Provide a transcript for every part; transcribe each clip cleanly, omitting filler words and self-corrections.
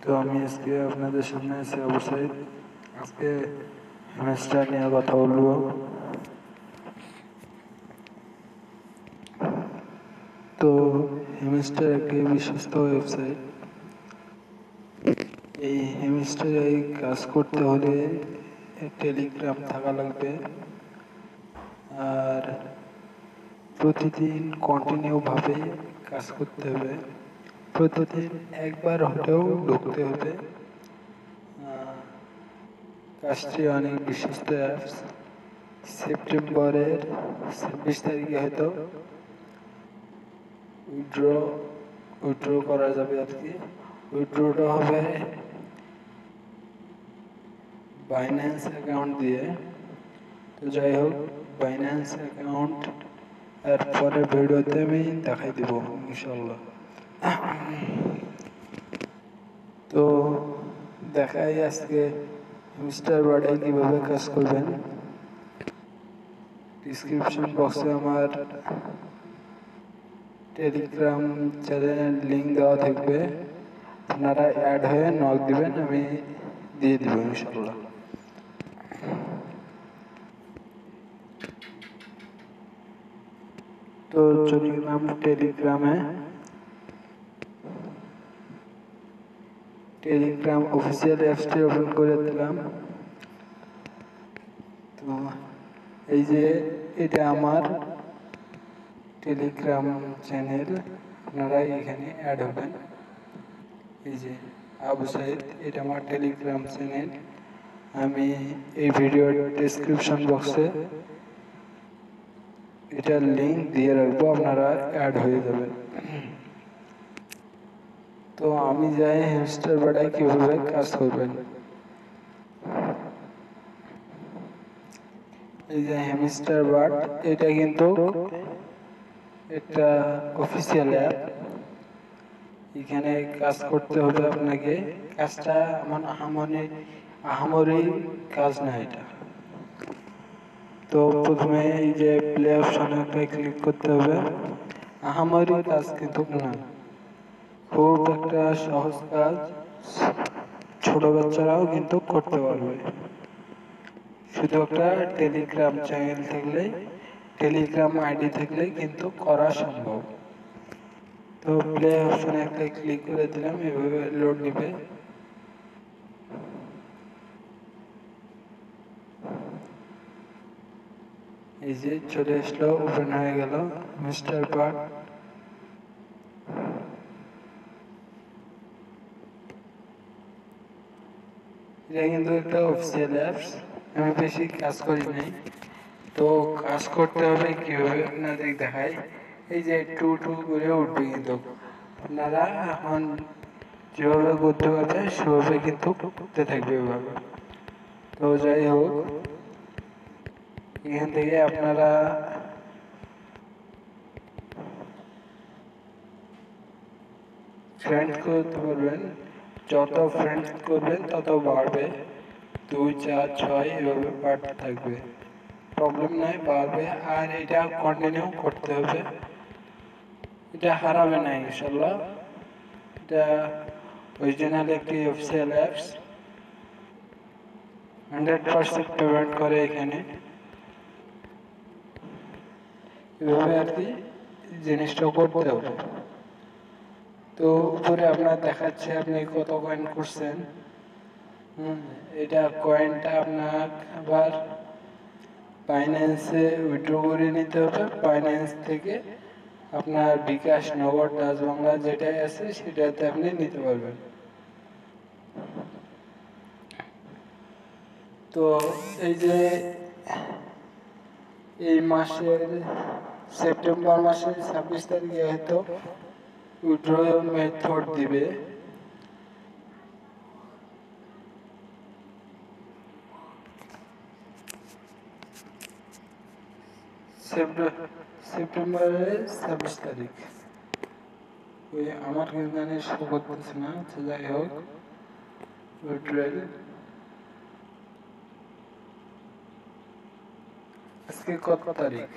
তো আমি আজকে আপনাদের সামনে আছি অবশ্যই আজকে হেমস্টার নিয়ে কথা বলবো। তো হেমস্টার একটি বিশ্বস্ত ওয়েবসাইট। এই হেমস্টারে কাজ করতে হলে টেলিগ্রাম থাকা লাগবে, আর প্রতিদিন কন্টিনিউ ভাবে কাজ করতে হবে। প্রতিদিন একবার হলেও ঢুকতে হবে। কাজটি অনেক বিশ্বস্ত অ্যাপস। সেপ্টেম্বরের 26 তারিখে হয়তো উইথড্র করা যাবে আর কি। উইথড্রটা হবে বাইন্যান্স অ্যাকাউন্ট দিয়ে। তো যাই হোক, বাইন্যান্স অ্যাকাউন্ট এর পরে ভিডিওতে আমি দেখাই দিব ইনশাল্লাহ। তো দেখাই আজকে মিস্টার বার্ডে কিভাবে কাজ করবেন। ডিসক্রিপশন বক্সে আমার টেলিগ্রাম চ্যানেলের লিঙ্ক দেওয়া থাকবে, আপনারা অ্যাড হয়ে নক দিবেন, আমি দিয়ে দিব ইনশাল্লাহ। তো চলে গেলাম টেলিগ্রামে। টেলিগ্রাম অফিসিয়াল অ্যাপসটি ওপেন করে দিলাম। তো এই যে এটা আমার টেলিগ্রাম চ্যানেল, আপনারা এখানে অ্যাড হবেন। এই যে আবু সাইদ, এটা আমার টেলিগ্রাম চ্যানেল। আমি এই ভিডিওর ডেসক্রিপশন বক্সে এটার লিঙ্ক দিয়ে রাখবো, আপনারা অ্যাড হয়ে যাবেন। তো আমি যাই হেমস্টার বার্ডে কিভাবে কাজ করবেন। এই যে হেমস্টার বার্ড, এটা কিন্তু একটা অফিসিয়াল অ্যাপ। এখানে কাজ করতে হবে আপনাকে। কাজটা আমার আহামরি কাজ না এটা। তো প্রথমে এই যে প্লে অপশনে একটা ক্লিক করতে হবে। আহামরি কাজ কিন্তু না, খুব একটা সহজ কাজ, ছোট বাচ্চারাও কিন্তু করতে পারবে। শুধু একটা টেলিগ্রাম চ্যানেল থাকলে, টেলিগ্রাম আইডি থাকলে কিন্তু করা সম্ভব। তো প্লে অপশনে একটা ক্লিক করে দিলাম, এভাবে লোড নিবে। এই যে চলে আসলো, ওপেন হয়ে গেল মিস্টার বার্ড। এটা কিন্তু একটা অফিসিয়াল অ্যাপস, আমি বেশি কাজ করি নাই। তো কাজ করতে হবে কিভাবে আপনাদের দেখাই। এই যে টু টু করে উঠবে, কিন্তু আপনারা এখন যেভাবে করতে পারবে সেভাবে কিন্তু করতে থাকবে এভাবে। তো যাই হোক, এখান থেকে আপনারা ফ্রেন্ড করতে পারবেন। যত ফ্রেন্ড করবেন তত বাড়বে, 2 4 6 এভাবে বাড়তে থাকবে, প্রবলেম নাই, বাড়বে। আর এটা কন্টিনিউ করতে হবে, এটা হারাবে না ইনশাল্লাহ। এটা অরিজিনাল একটি অফিসিয়াল অ্যাপস, 100% পেমেন্ট করে এখানে। এভাবে আর কি জিনিসটা করতে হবে। তো উপরে আপনার দেখাচ্ছে আপনি কত কয়েন করছেন। এটা কয়েনটা আপনার আবার বাইন্যান্সে উইথড্র করে নিতে হবে। বাইন্যান্স থেকে আপনার বিকাশ, নগদ, ডাচ বাংলা যেটাই আছে সেটাতে আপনি নিতে পারবেন। তো এই যে এই মাসের সেপ্টেম্বর মাসের 26 তারিখে হয়তো উইথড্র মেথড দিবে। সেপ্টেম্বরের 26 তারিখ, ওই আমার কিন্তু শো করতেছে না। যাই হোক, উইথড্রয়াল আজকে কত তারিখ?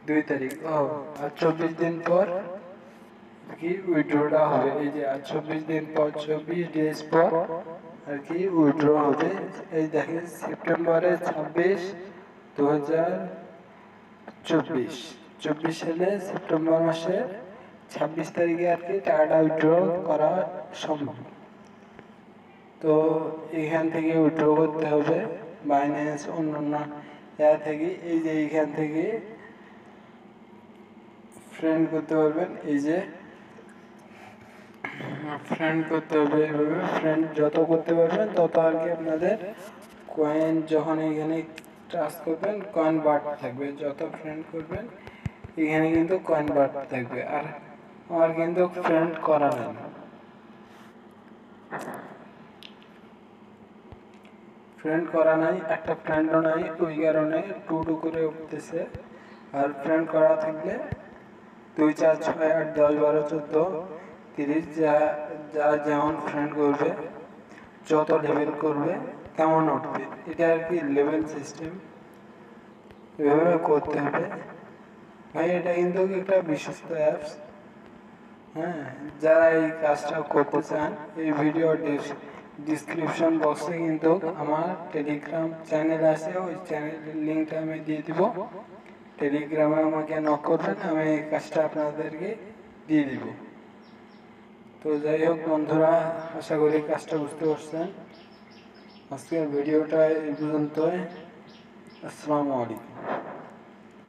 2 তারিখ। আর 24 দিন পর কি উইথড্রটা হবে। এই যে আর 24 দিন পর, 24 ডেজ পর আর কি উইথড্র হবে। এই দেখেন সেপ্টেম্বরে 26, 2024 সালে সেপ্টেম্বর মাসে 26 তারিখে আর কি টাকাটা উইথড্র করা সম্ভব। তো এখান থেকে উইথড্র করতে হবে বাইন্যান্স অন্যান্য থেকে। এই যে এইখান থেকে ফ্রেন্ড করতে পারবেন। এই যে ফ্রেন্ড করতে হবে, এভাবে ফ্রেন্ড যত করতে পারবেন তত আর কি আপনাদের কয়েন যখন এখানে টাচ করবেন কয়েন বাড়তে থাকবে। যত ফ্রেন্ড করবেন এখানে কিন্তু কয়েন বাড়তে থাকবে। আর আমার কিন্তু ফ্রেন্ড করা নেই, একটা ফ্রেন্ডও নাই, ওই কারণে টু করে উঠতেছে। আর ফ্রেন্ড করা থাকলে 2, 4, 6, 8, 10, 12, 14, 30 যা যেমন ফ্রেন্ড করবে, যত লেভেল করবে তেমন উঠবে। এটা আর কি লেভেল সিস্টেম, এভাবে করতে হবে ভাই। এটা কিন্তু একটা বিশ্বস্ত অ্যাপস। হ্যাঁ, যারা এই কাজটা করতে চান এই ভিডিও ডিসক্রিপশন বক্সে কিন্তু আমার টেলিগ্রাম চ্যানেল আছে, ওই চ্যানেলের লিঙ্কটা আমি দিয়ে দিব। টেলিগ্রামে আমাকে নক করবেন, আমি এই কাজটা আপনাদেরকে দিয়ে দিব। তো যাই হোক বন্ধুরা, আশা করি কাজটা বুঝতে পারছেন। আজকের ভিডিওটা এই পর্যন্তই। আসসালামু আলাইকুম।